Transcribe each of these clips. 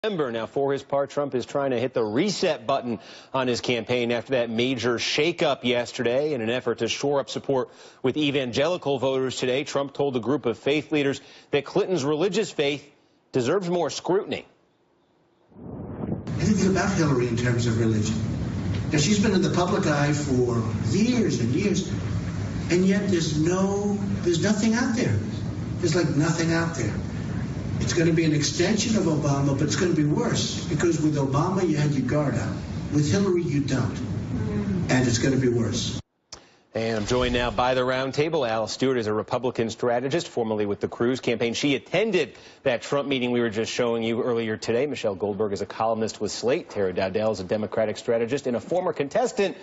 Now, for his part, Trump is trying to hit the reset button on his campaign after that major shakeup yesterday. In an effort to shore up support with evangelical voters today, Trump told a group of faith leaders that Clinton's religious faith deserves more scrutiny. Anything about Hillary in terms of religion? Now, she's been in the public eye for years and years, and yet there's nothing out there. There's like nothing out there. It's going to be an extension of Obama, but it's going to be worse, because with Obama you had your guard out. With Hillary you don't. And it's going to be worse. And I'm joined now by the Roundtable. Alice Stewart is a Republican strategist, formerly with the Cruz campaign. She attended that Trump meeting we were just showing you earlier today. Michelle Goldberg is a columnist with Slate. Tara Dowdell is a Democratic strategist and a former contestant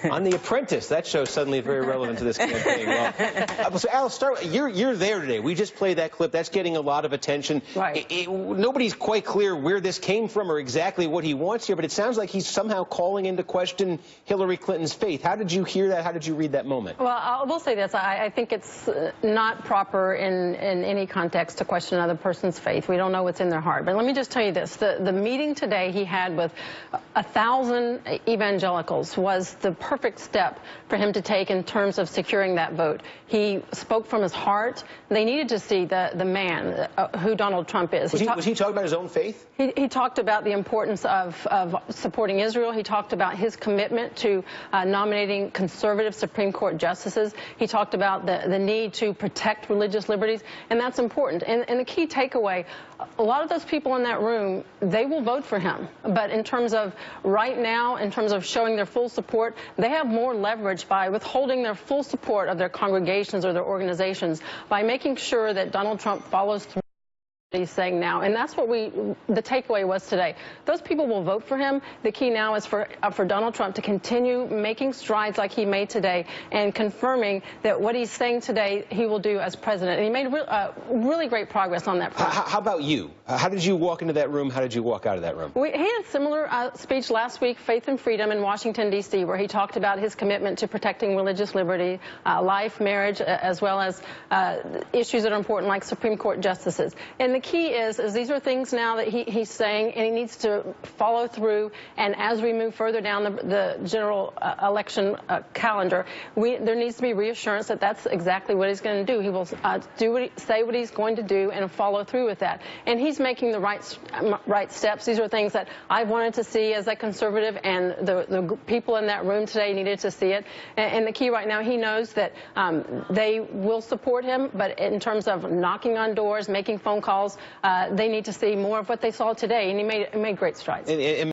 on The Apprentice. That show suddenly very relevant to this campaign. Well, so Alice, you're there today. We just played that clip. That's getting a lot of attention. Right. Nobody's quite clear where this came from or exactly what he wants here, but it sounds like he's somehow calling into question Hillary Clinton's faith. How did you hear that? How did you read that moment? Well, I will say this. I think it's not proper in any context to question another person's faith. We don't know what's in their heart. But let me just tell you this. The meeting today he had with 1,000 evangelicals was the perfect step for him to take in terms of securing that vote. He spoke from his heart. They needed to see the man who Donald Trump is. Was he talking about his own faith? He talked about the importance of supporting Israel. He talked about his commitment to nominating conservative Supreme Court justices. He talked about the need to protect religious liberties, and that's important. And the key takeaway, a lot of those people in that room, they will vote for him. But in terms of right now, in terms of showing their full support, they have more leverage by withholding their full support of their congregations or their organizations by making sure that Donald Trump follows through he's saying now, and that's what the takeaway was today. Those people will vote for him. The key now is for Donald Trump to continue making strides like he made today and confirming that what he's saying today he will do as president. And he made really great progress on that front. How about you? How did you walk into that room? How did you walk out of that room? He had a similar speech last week, Faith and Freedom, in Washington, D.C., where he talked about his commitment to protecting religious liberty, life, marriage, as well as issues that are important like Supreme Court justices. And the key is these are things now that he's saying, and he needs to follow through. And as we move further down the general election calendar, there needs to be reassurance that that's exactly what he's going to do. He will say what he's going to do and follow through with that. And he's making the right steps. These are things that I've wanted to see as a conservative, and the people in that room today needed to see it. And the key right now, he knows that they will support him, but in terms of knocking on doors, making phone calls, they need to see more of what they saw today, and he made great strides.